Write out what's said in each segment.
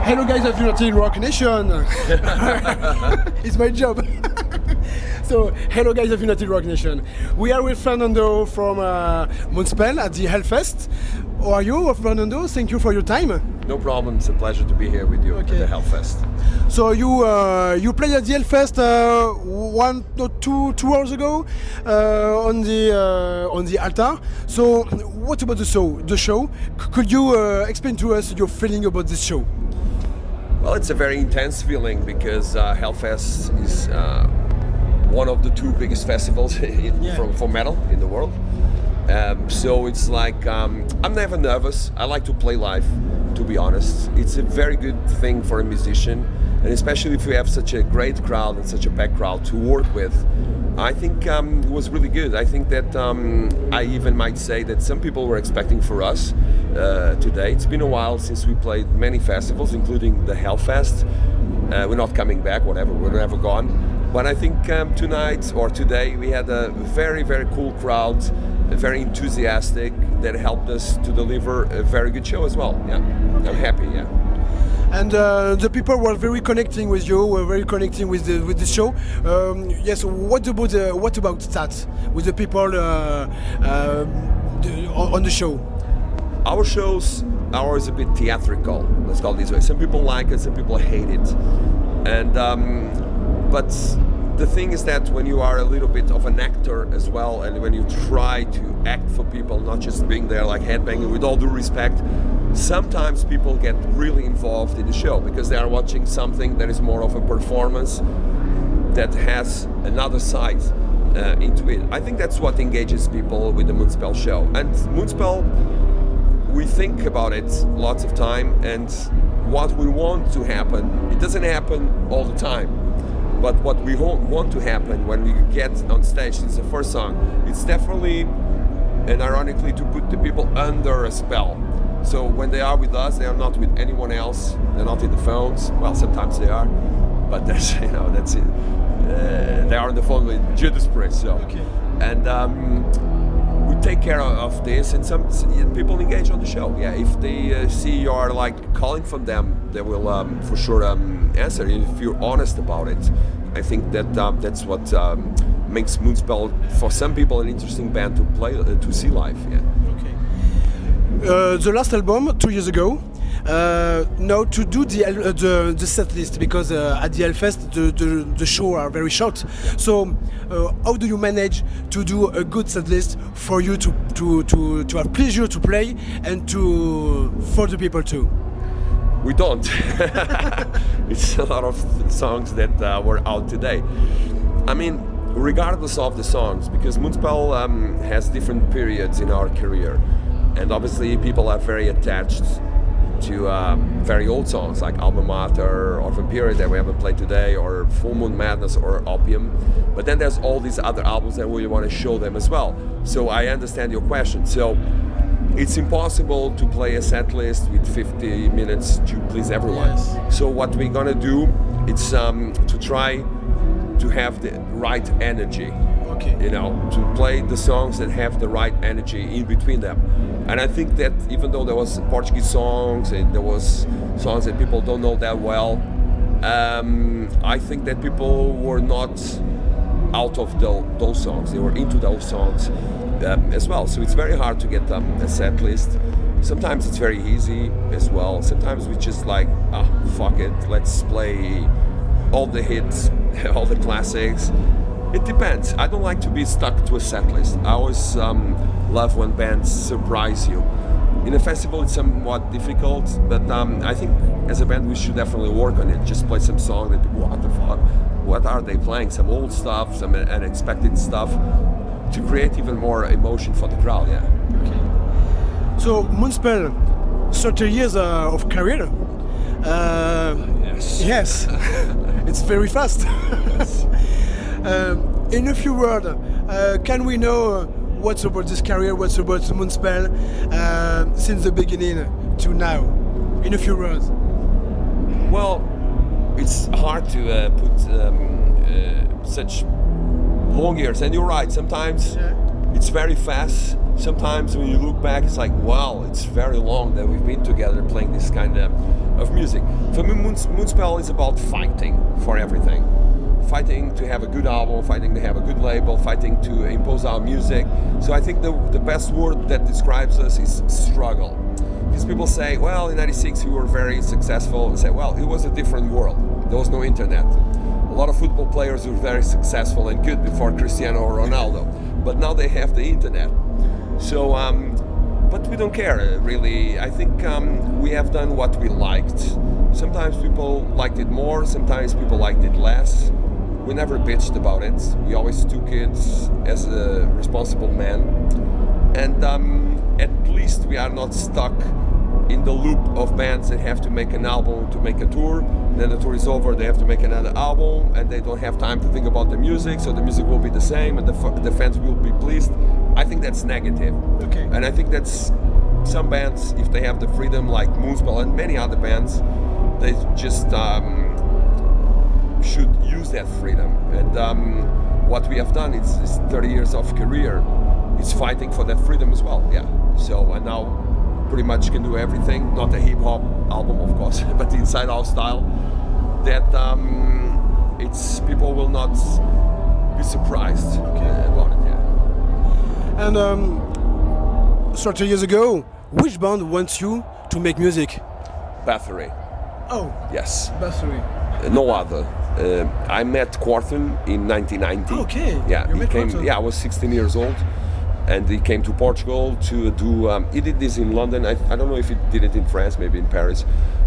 Hello guys of United Rock Nation. It's my job. So, hello guys of United Rock Nation. We are with Fernando from MOONSPELL at the Hellfest. How are you, Fernando? Thank you for your time. No problem. It's a pleasure to be here with you at the Hellfest. So you played at the Hellfest 1 or 2 hours ago on the altar. So what about the show? Could you explain to us your feeling about this show? Well, it's a very intense feeling because Hellfest is one of the two biggest festivals for metal in the world. So it's like I'm never nervous. I like to play live, to be honest. It's a very good thing for a musician, and especially if you have such a great crowd and such a packed crowd to work with. I think it was really good. I think that I even might say that some people were expecting for us today. It's been a while since we played many festivals, including the Hellfest. We're not coming back, whatever, we're never gone. But I think tonight or today we had a very, very cool crowd, very enthusiastic, that helped us to deliver a very good show as well. Yeah, I'm happy. Yeah. And the people were very connecting with you. Were very connecting with the show. Yes. What about that with the people on the show? Our shows are always a bit theatrical. Let's call it this way. Some people like it, some people hate it, and but the thing is that when you are a little bit of an actor as well, and when you try to act for people, not just being there like headbanging, with all due respect, sometimes people get really involved in the show because they are watching something that is more of a performance that has another side into it. I think that's what engages people with the MOONSPELL show. And MOONSPELL, we think about it lots of time, and what we want to happen, it doesn't happen all the time. But what we want to happen when we get on stage, it's the first song, it's definitely and ironically to put the people under a spell. So when they are with us, they are not with anyone else. They're not in the phones. Well, sometimes they are, but that's that's it. They are on the phone with Judas Priest. So, and we take care of this, and some people engage on the show. Yeah, if they see you are like calling from them, they will for sure answer if you're honest about it. I think that that's what makes MOONSPELL for some people an interesting band to play to see live. Yeah. The last album 2 years ago. Now to do the set list, because at the Hellfest the shows are very short. Yeah. So how do you manage to do a good set list for you to have pleasure to play and for the people too? We don't. It's a lot of songs that were out today. I mean, regardless of the songs, because MOONSPELL has different periods in our career, and obviously people are very attached to very old songs like Alma Mater or Vampire that we haven't played today, or Full Moon Madness or Opium. But then there's all these other albums that we want to show them as well. So I understand your question. So it's impossible to play a set list with 50 minutes to please everyone. Yes. So what we're gonna do, it's to try to have the right energy. You know, to play the songs that have the right energy in between them. And I think that even though there was Portuguese songs and there was songs that people don't know that well, I think that people were not out of those songs. They were into those songs as well. So it's very hard to get a set list. Sometimes it's very easy as well. Sometimes we just like, fuck it, let's play all the hits, all the classics. It depends. I don't like to be stuck to a set list. I always love when bands surprise you. In a festival it's somewhat difficult, but I think as a band we should definitely work on it. Just play some song that people, what the fuck? What are they playing? Some old stuff, some unexpected stuff, to create even more emotion for the crowd, yeah. Okay. So MOONSPELL, 30 years of career. Yes. It's very fast. Yes. In a few words, can we know what's about this career, what's about MOONSPELL since the beginning to now? In a few words. Well, it's hard to put such long years, and you're right. Sometimes it's very fast. Sometimes when you look back, it's like, wow, it's very long that we've been together playing this kind of music. For me, Moonspell is about fighting for everything. Fighting to have a good album, fighting to have a good label, fighting to impose our music. So I think the best word that describes us is struggle. Because people say, well, in '96 we were very successful. And say, well, it was a different world. There was no internet. A lot of football players were very successful and good before Cristiano Ronaldo. But now they have the internet. So, but we don't care, really. I think we have done what we liked. Sometimes people liked it more, sometimes people liked it less. We never bitched about it. We always took it as a responsible man. And at least we are not stuck in the loop of bands that have to make an album to make a tour. Then the tour is over, they have to make another album, and they don't have time to think about the music, so the music will be the same, and the fans will be pleased. I think that's negative. Okay. And I think that's some bands, if they have the freedom, like Moonspell and many other bands, they just should use that freedom. And what we have done is 30 years of career. It's fighting for that freedom as well. Yeah. So and now pretty much can do everything. Not a hip hop album, of course, but inside our style. That it's people will not be surprised about it. Yeah. And 30 years ago, which band wants you to make music? Bathory. Oh. Yes. Bathory. No other. I met Quarton in 1990. Okay. Yeah, you he met came. Quarton. Yeah, I was 16 years old, and he came to Portugal to do. He did this in London. I don't know if he did it in France, maybe in Paris,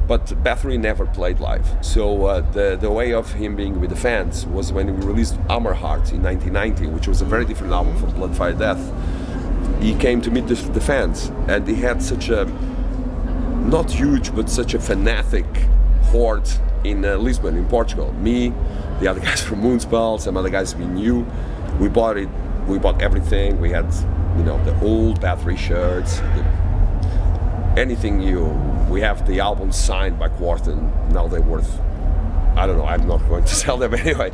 but Bathory never played live. So the way of him being with the fans was when we released Hammer Heart in 1990, which was a very different album from Blood, Fire, Death. He came to meet the fans, and he had such a not huge, but such a fanatic horde in Lisbon, in Portugal. Me, the other guys from Moonspell, some other guys we knew. We bought it. We bought everything. We had, the old Bathory shirts, anything new. We have the albums signed by Quarton. Now they're worth, I don't know. I'm not going to sell them anyway.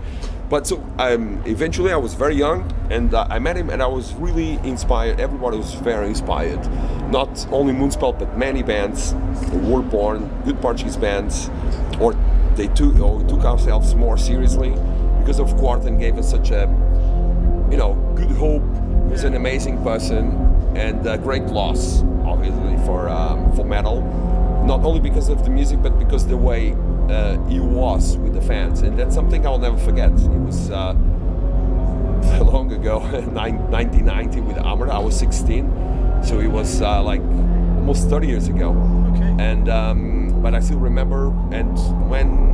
But so eventually I was very young, and I met him, and I was really inspired. Everybody was very inspired. Not only Moonspell, but many bands were born, good Portuguese bands, or we took ourselves more seriously because of Quarton gave us such a, good hope. He was an amazing person, and a great loss, obviously, for metal. Not only because of the music, but because the way he was with the fans, and that's something I'll never forget. It was long ago, 1990 with Hammer. I was 16, so it was like almost 30 years ago. Okay. And but I still remember. And when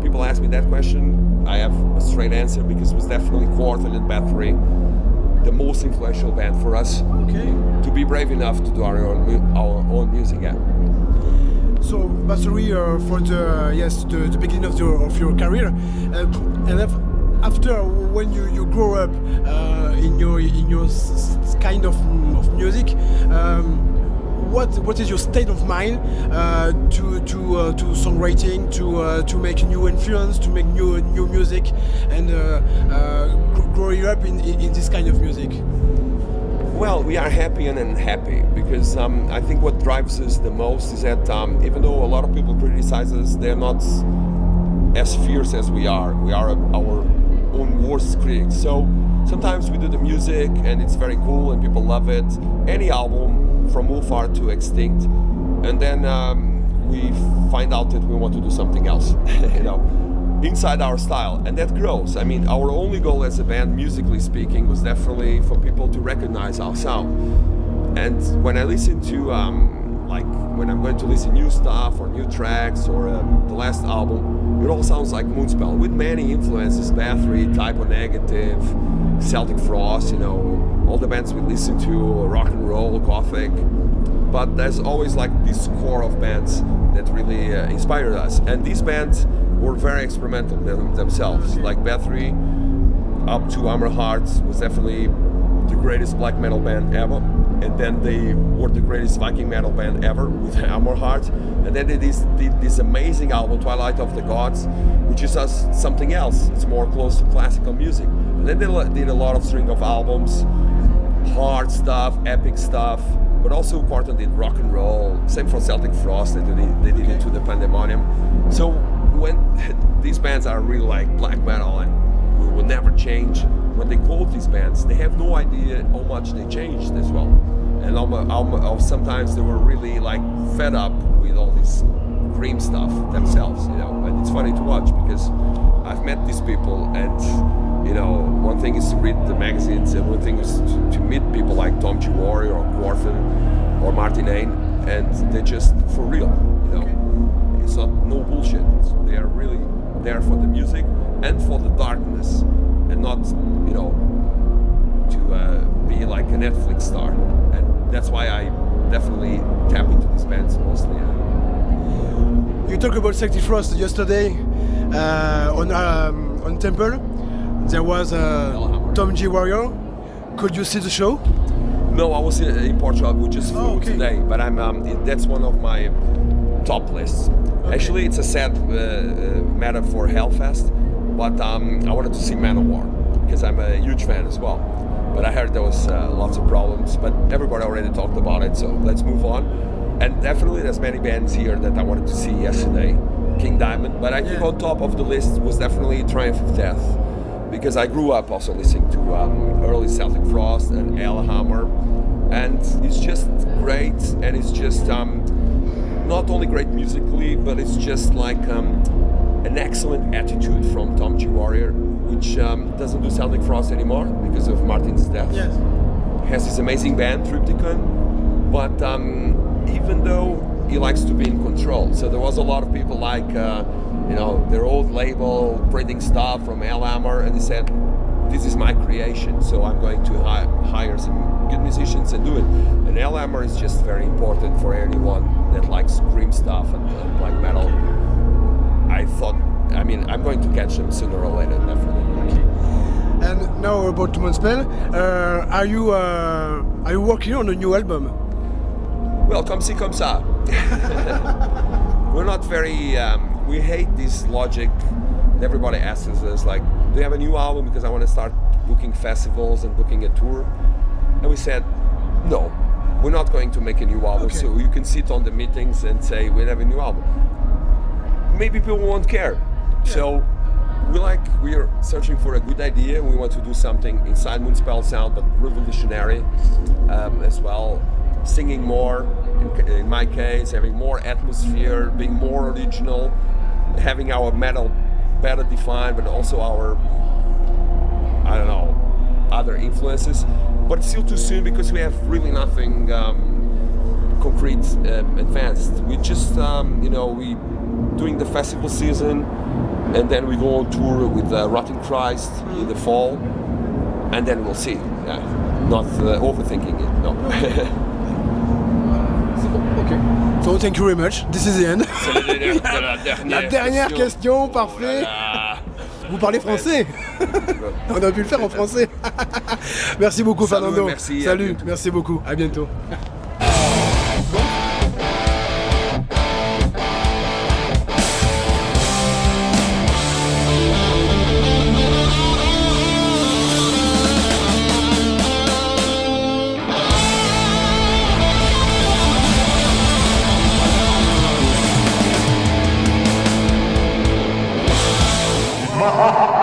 people ask me that question, I have a straight answer, because it was definitely Quarton and Bathory, the most influential band for us. Okay. To be brave enough to do our own music. Yeah. So Bathory for the beginning of your career, and after when you grow up in your kind of music, what is your state of mind to songwriting, to make new influence, to make new music, and growing up in this kind of music? Well, we are happy and unhappy, because I think what drives us the most is that even though a lot of people criticize us, they're not as fierce as we are. We are our own worst critics. So sometimes we do the music and it's very cool and people love it. Any album from Wolfhard to Extinct, and then we find out that we want to do something else, inside our style, and that grows. I mean, our only goal as a band, musically speaking, was definitely for people to recognize our sound. And when I listen to, when I'm going to listen new stuff or new tracks or the last album, it all sounds like Moonspell, with many influences: Bathory, Type O Negative, Celtic Frost, all the bands we listen to, rock and roll, gothic. But there's always like this core of bands that really inspired us. And these bands were very experimental themselves. Like Bathory, up to Hammer Heart, was definitely the greatest black metal band ever. And then they were the greatest Viking metal band ever with Hammer Heart. And then they did this amazing album, Twilight of the Gods, which is something else. It's more close to classical music. And then they did a lot of string of albums hard stuff, epic stuff, but also importantly rock and roll. Same for Celtic Frost, they did it to the Pandemonium. So when these bands are really like black metal and will never change, when they quote these bands, they have no idea how much they changed as well. And sometimes they were really like fed up with all this cream stuff themselves, you know. And it's funny to watch because I've met these people, and you know, one thing is to read the magazines, and one thing is to meet people like Tom G. Warrior or Quarfen or Martin Ain, and they're just for real, you know. Okay. It's not no bullshit. They are really there for the music and for the darkness, and not, you know, to be like a Netflix star. And that's why I definitely tap into these bands mostly. You talked about Celtic Frost yesterday on Temple. There was Tom G. Warrior. Could you see the show? No, I was in Portugal. We just flew today, but I'm. That's one of my top lists. Okay. Actually, it's a sad matter for Hellfest, but I wanted to see Manowar because I'm a huge fan as well. But I heard there was lots of problems. But everybody already talked about it, so let's move on. And definitely, there's many bands here that I wanted to see yesterday. King Diamond, but I think on top of the list was definitely Triumph of Death, because I grew up also listening to early Celtic Frost and Hellhammer, and it's just great, and it's just not only great musically, but it's just like an excellent attitude from Tom G. Warrior, which doesn't do Celtic Frost anymore because of Martin's death. Yes. Has this amazing band, Triptychon, but even though he likes to be in control, so there was a lot of people like you know, their old label printing stuff from Hellhammer, and he said, this is my creation, so I'm going to hire some good musicians and do it. And Hellhammer is just very important for anyone that likes grim stuff and black metal. I thought, I mean, I'm going to catch them sooner or later, definitely. Okay. And now about MOONSPELL, are you working on a new album? Well, comme ci, comme ça. We're not very, we hate this logic. Everybody asks us, like, do you have a new album? Because I want to start booking festivals and booking a tour. And we said, no, we're not going to make a new album. Okay. So you can sit on the meetings and say, we have a new album. Maybe people won't care. Yeah. So we're searching for a good idea. We want to do something inside MOONSPELL sound, but revolutionary as well. Singing more, in my case, having more atmosphere, being more original, having our metal better defined, but also our, I don't know, other influences. But it's still too soon because we have really nothing concrete advanced. We just, you know, we doing the festival season, and then we go on tour with Rotten Christ in the fall, and then we'll see. Yeah. Not overthinking it, no. Okay. So thank you very much. This is the end. La dernière question, parfait. Vous parlez français? On a pu le faire en français. Merci beaucoup, Fernando. Merci. Salut, merci beaucoup. À bientôt. Ha ha ha!